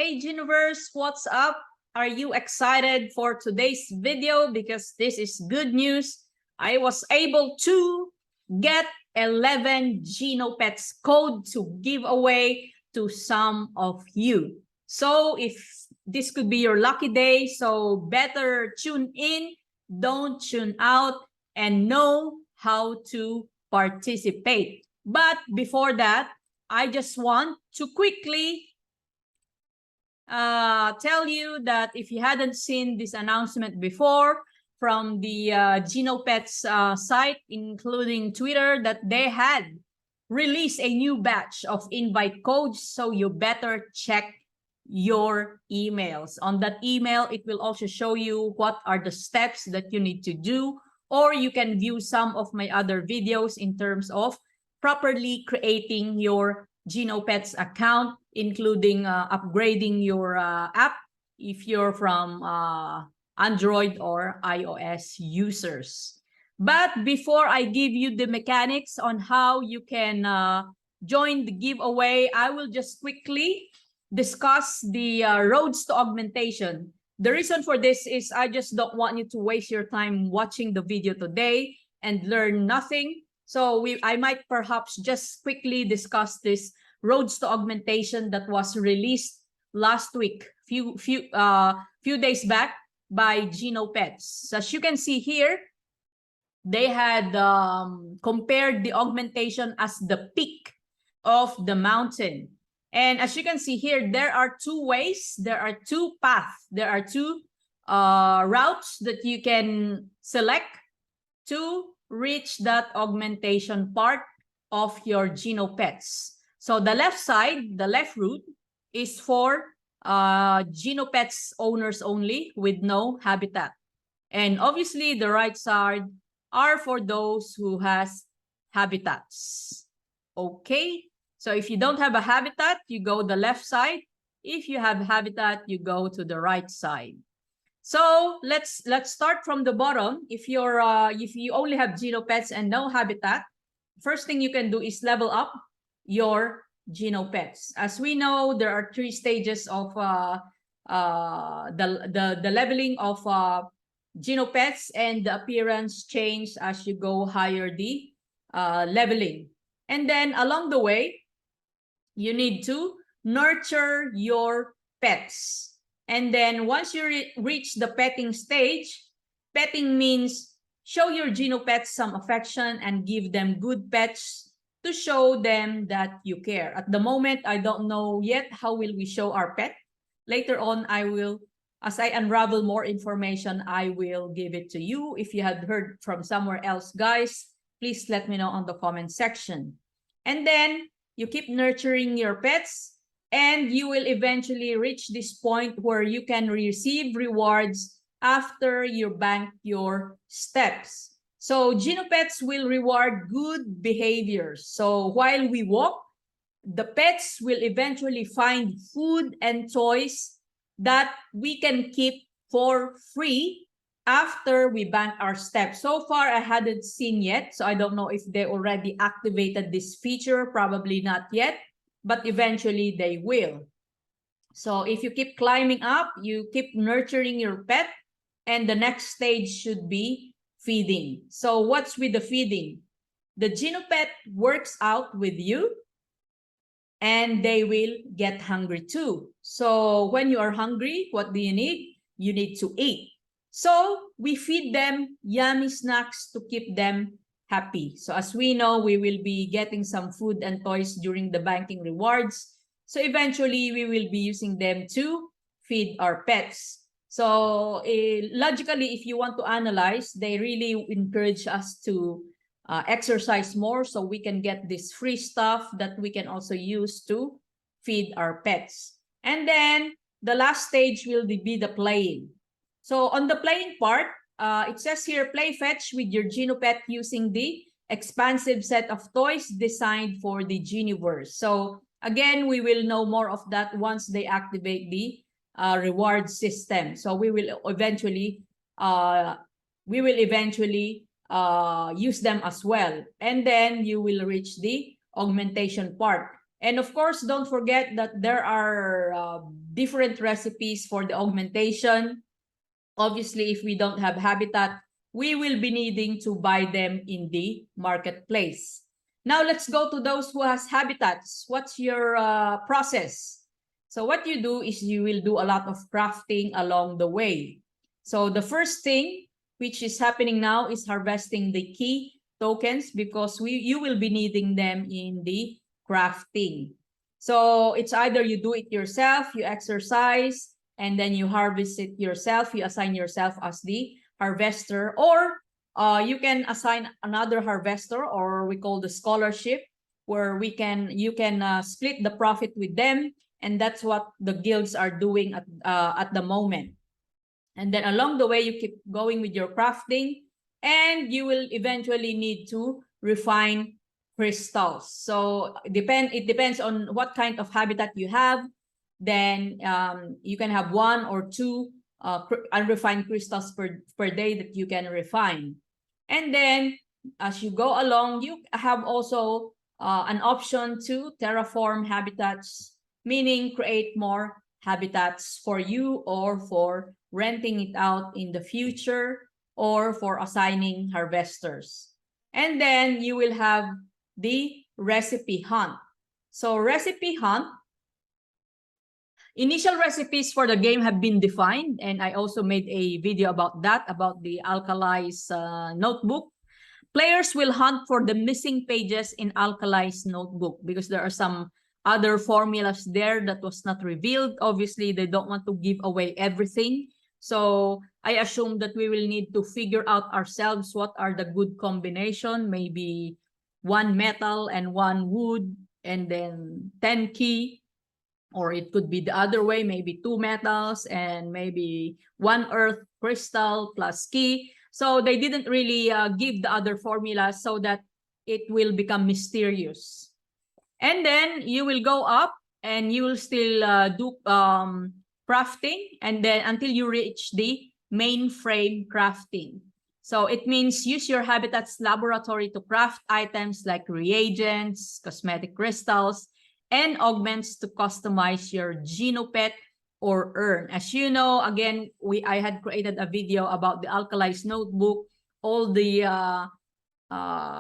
Hey Universe, what's up? Are you excited for today's video? Because this is good news. I was able to get 11 Genopets code to give away to some of you. So if this could be your lucky day, so better tune in, don't tune out, and know how to participate. But before that, I just want to quickly tell you that if you hadn't seen this announcement before from the Genopets site, including Twitter, that they had released a new batch of invite codes, so you better check your emails. On that email, it will also show you what are the steps that you need to do, or you can view some of my other videos in terms of properly creating your Genopets account, including upgrading your app if you're from Android or iOS users. But before I give you the mechanics on how you can join the giveaway, I will just quickly discuss the roads to augmentation. The reason for this is I just don't want you to waste your time watching the video today and learn nothing. So I might perhaps just quickly discuss this roads to augmentation that was released last week, few days back by Genopets. So as you can see here, they had compared the augmentation as the peak of the mountain. And as you can see here, there are two ways, there are two paths, there are two routes that you can select to reach that augmentation part of your Genopets. So the left side, the left route, is for Genopets owners only with no habitat. And obviously the right side are for those who has habitats. Okay, so if you don't have a habitat, you go the left side. If you have habitat, you go to the right side. So let's start from the bottom. If you only have Genopets and no habitat, first thing you can do is level up your Genopets. As we know, there are 3 stages of the leveling of Genopets, and the appearance change as you go higher the leveling. And then along the way, you need to nurture your pets. And then once you reach the petting stage, petting means show your Genopets some affection and give them good pets to show them that you care. At the moment, I don't know yet how will we show our pet. Later on, I will, as I unravel more information, I will give it to you. If you had heard from somewhere else, guys, please let me know on the comment section. And then you keep nurturing your pets, and you will eventually reach this point where you can receive rewards after you bank your steps. So Genopets will reward good behaviors. So while we walk, the pets will eventually find food and toys that we can keep for free after we bank our steps. So far, I hadn't seen yet, so I don't know if they already activated this feature, probably not yet, but eventually they will. So if you keep climbing up, you keep nurturing your pet, and the next stage should be feeding. So what's with the feeding? The Genopet works out with you, and they will get hungry too. So when you are hungry, what do you need? You need to eat. So we feed them yummy snacks to keep them happy. So as we know, we will be getting some food and toys during the banking rewards. So eventually, we will be using them to feed our pets. So logically, if you want to analyze, they really encourage us to exercise more so we can get this free stuff that we can also use to feed our pets. And then the last stage will be the playing. So on the playing part, it says here, play fetch with your Genopet using the expansive set of toys designed for the Geniverse. So again, we will know more of that once they activate the reward system. So we will eventually use them as well. And then you will reach the augmentation part. And of course, don't forget that there are different recipes for the augmentation. Obviously, if we don't have habitat, we will be needing to buy them in the marketplace. Now let's go to those who has habitats. What's your process? So what you do is you will do a lot of crafting along the way. So the first thing which is happening now is harvesting the key tokens, because you will be needing them in the crafting. So it's either you do it yourself, you exercise, and then you harvest it yourself, you assign yourself as the harvester, or you can assign another harvester, or we call the scholarship, where you can split the profit with them, and that's what the guilds are doing at the moment. And then along the way, you keep going with your crafting, and you will eventually need to refine crystals. So it depends on what kind of habitat you have. Then you can have 1 or 2 unrefined crystals per day that you can refine. And then as you go along, you have also an option to terraform habitats, meaning create more habitats for you, or for renting it out in the future, or for assigning harvesters. And then you will have the recipe hunt. So recipe hunt, initial recipes for the game have been defined, and I also made a video about that, about the Alkali's notebook. Players will hunt for the missing pages in Alkali's notebook, because there are some other formulas there that was not revealed. Obviously, they don't want to give away everything. So I assume that we will need to figure out ourselves what are the good combination, maybe 1 metal and 1 wood, and then 10 key. Or it could be the other way, maybe 2 metals and maybe 1 earth crystal plus key. So they didn't really give the other formula, so that it will become mysterious. And then you will go up and you will still do crafting, and then until you reach the mainframe crafting. So it means use your habitat's laboratory to craft items like reagents, cosmetic crystals, and augments to customize your Genopet or urn. As you know, again, I had created a video about the Alkali's notebook. All the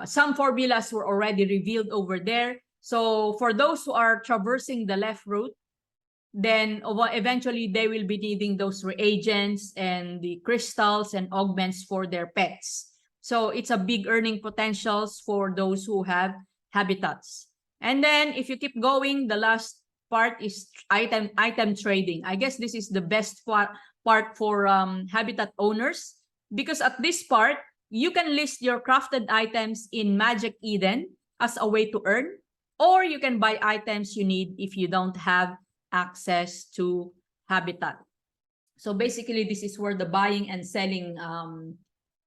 some formulas were already revealed over there. So for those who are traversing the left route, then eventually they will be needing those reagents and the crystals and augments for their pets. So it's a big earning potentials for those who have habitats. And then if you keep going, the last part is item trading. I guess this is the best part for habitat owners, because at this part, you can list your crafted items in Magic Eden as a way to earn, or you can buy items you need if you don't have access to habitat. So basically, this is where the buying and selling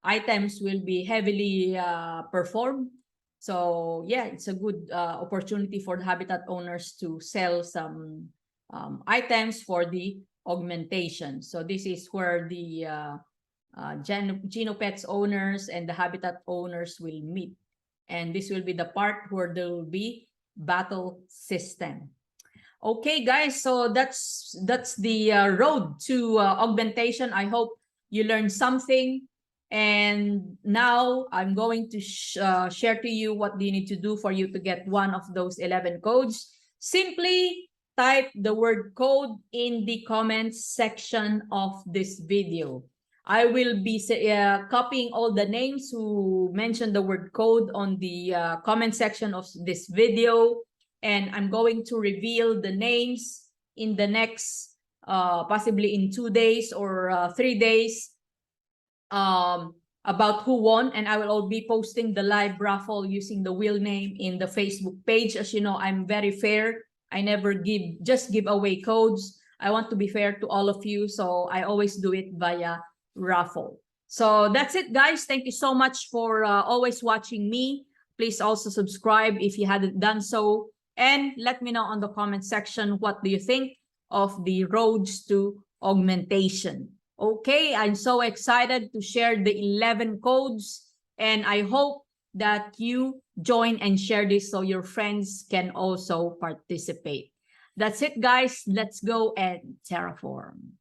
items will be heavily performed. So yeah, it's a good opportunity for the habitat owners to sell some items for the augmentation. So this is where the Genopets owners and the habitat owners will meet. And this will be the part where there will be battle system. Okay, guys, so that's the road to augmentation. I hope you learned something. And now I'm going to share to you what do you need to do for you to get one of those 11 codes. Simply type the word code in the comments section of this video. I will be copying all the names who mentioned the word code on the comment section of this video. And I'm going to reveal the names in the next, possibly in 2 days or 3 days, about who won. And I will all be posting the live raffle using the wheel name in the Facebook page. As you know, I'm very fair. I never just give away codes. I want to be fair to all of you. So I always do it via raffle. So that's it, guys. Thank you so much for always watching me. Please also subscribe if you hadn't done so. And let me know on the comment section, what do you think of the roads to augmentation? Okay, I'm so excited to share the 11 codes, and I hope that you join and share this so your friends can also participate. That's it, guys. Let's go and terraform.